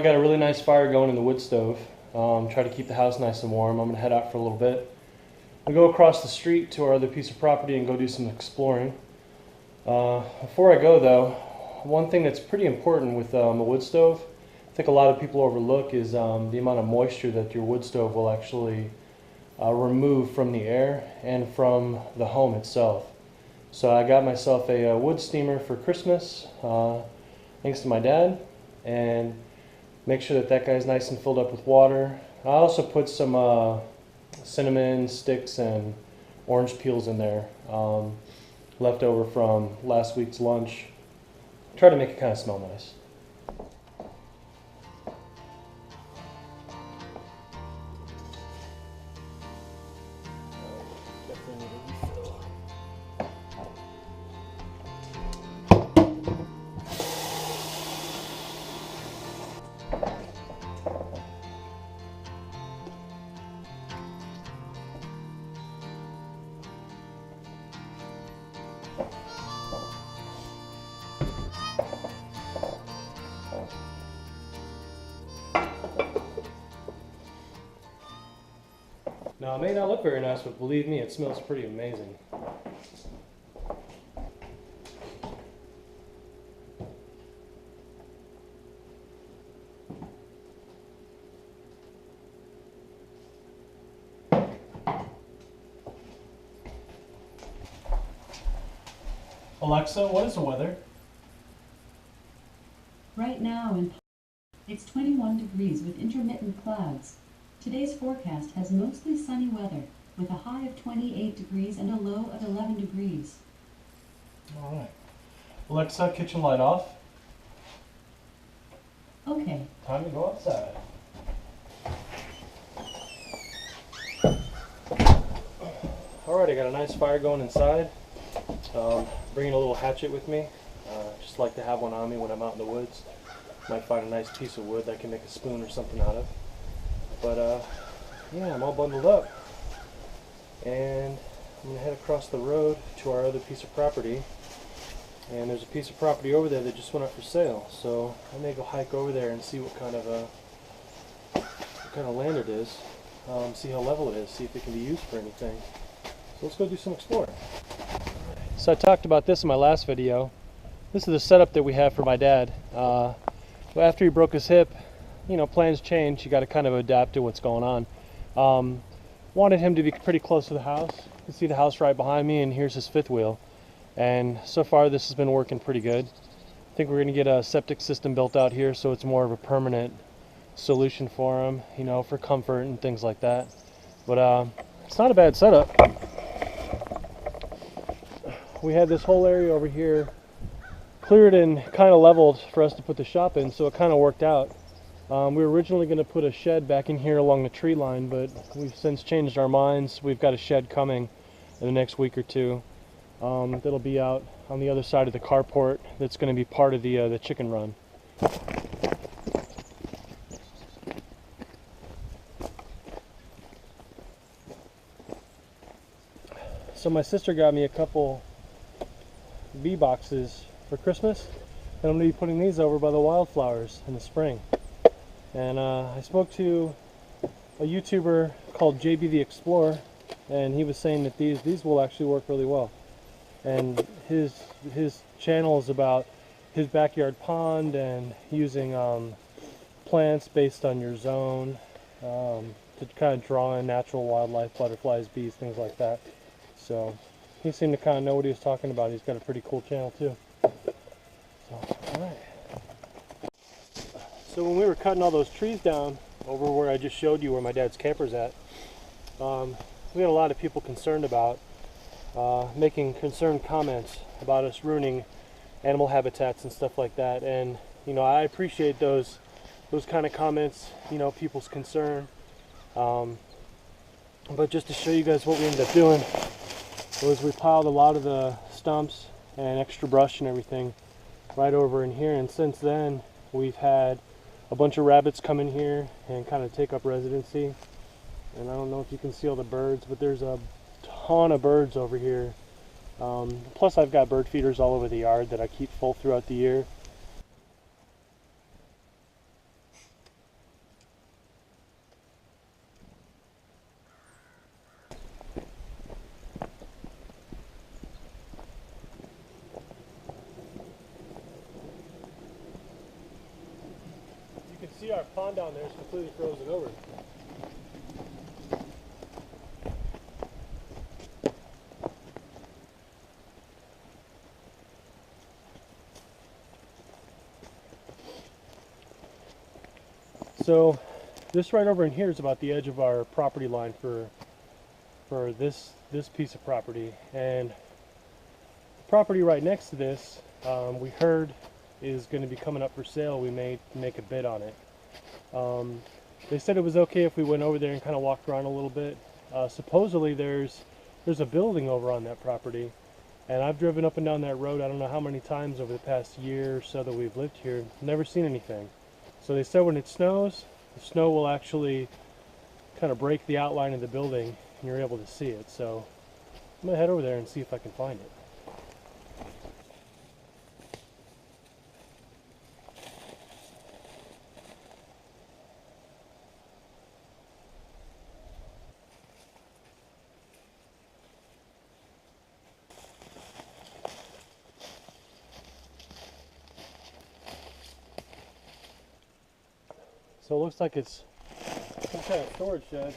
Well, I got a really nice fire going in the wood stove. Try to keep the house nice and warm. I'm gonna head out for a little bit. I'll go across the street to our other piece of property and go do some exploring. Before I go though, one thing that's pretty important with a wood stove, I think a lot of people overlook, is the amount of moisture that your wood stove will actually remove from the air and from the home itself. So I got myself a wood steamer for Christmas, thanks to my dad, and make sure that that guy's nice and filled up with water. I also put some cinnamon sticks and orange peels in there, left over from last week's lunch. Try to make it kind of smell nice. Now, it may not look very nice, but believe me, it smells pretty amazing. Alexa, what is the weather? Right now, it's 21 degrees with intermittent clouds. Today's forecast has mostly sunny weather, with a high of 28 degrees and a low of 11 degrees. All right. Alexa, kitchen light off. Okay. Time to go outside. All right, I got a nice fire going inside. Bringing a little hatchet with me. Just like to have one on me when I'm out in the woods. Might find a nice piece of wood that I can make a spoon or something out of. But yeah, I'm all bundled up, and I'm gonna head across the road to our other piece of property. And there's a piece of property over there that just went up for sale, so I may go hike over there and see what kind of land it is. See how level it is, see if it can be used for anything. So let's go do some exploring. So I talked about this in my last video. This is the setup that we have for my dad. After he broke his hip, you know, plans change. You got to kind of adapt to what's going on. Wanted him to be pretty close to the house. You can see the house right behind me, and here's his fifth wheel. And so far this has been working pretty good. I think we're going to get a septic system built out here, so it's more of a permanent solution for him, you know, for comfort and things like that. But it's not a bad setup. We had this whole area over here cleared and kind of leveled for us to put the shop in, so it kind of worked out. We were originally going to put a shed back in here along the tree line, but we've since changed our minds. We've got a shed coming in the next week or two. That'll be out on the other side of the carport. That's going to be part of the chicken run. So my sister got me a couple bee boxes for Christmas, and I'm going to be putting these over by the wildflowers in the spring. And I spoke to a YouTuber called JB the Explorer, and he was saying that these will actually work really well. And his channel is about his backyard pond and using plants based on your zone to kind of draw in natural wildlife, butterflies, bees, things like that. So he seemed to kind of know what he was talking about. He's got a pretty cool channel too. So, all right. So when we were cutting all those trees down over where I just showed you where my dad's camper's at, we had a lot of people concerned about making concerned comments about us ruining animal habitats and stuff like that. And you know, I appreciate those kind of comments, you know, people's concern. But just to show you guys what we ended up doing was we piled a lot of the stumps and extra brush and everything right over in here, and since then we've had a bunch of rabbits come in here and kind of take up residency. And I don't know if you can see all the birds, but there's a ton of birds over here. Plus I've got bird feeders all over the yard that I keep full throughout the year. see our pond down there is completely frozen over. So this right over in here is about the edge of our property line for this piece of property, and the property right next to this, we heard is going to be coming up for sale. We may make a bid on it. They said it was okay if we went over there and kind of walked around a little bit. Supposedly there's a building over on that property, and I've driven up and down that road I don't know how many times over the past year or so that we've lived here, never seen anything. So they said when it snows, the snow will actually kind of break the outline of the building and you're able to see it. So I'm going to head over there and see if I can find it. So it looks like it's some kind of storage shed.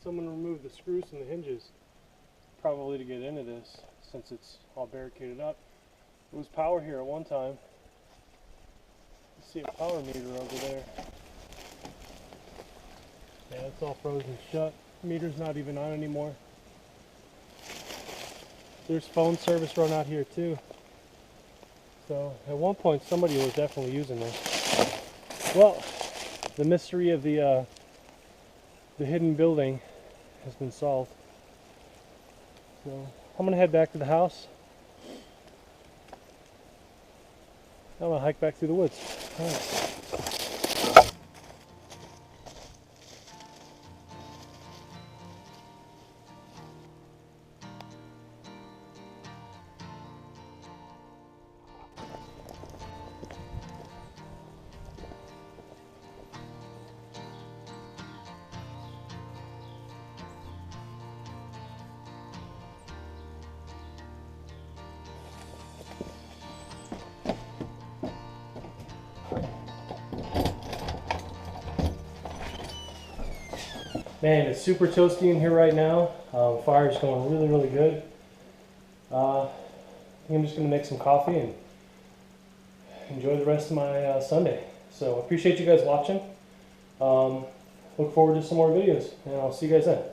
Someone removed the screws from the hinges, probably to get into this, since it's all barricaded up. It was power here at one time. You see a power meter over there. Yeah, it's all frozen shut. Meter's not even on anymore. There's phone service run out here too. So at one point somebody was definitely using this. Well, the mystery of the hidden building has been solved. So I'm gonna head back to the house. I'm gonna hike back through the woods. All right. Man, it's super toasty in here right now. Fire's going really, really good. I think I'm just going to make some coffee and enjoy the rest of my Sunday. So I appreciate you guys watching. Look forward to some more videos, and I'll see you guys then.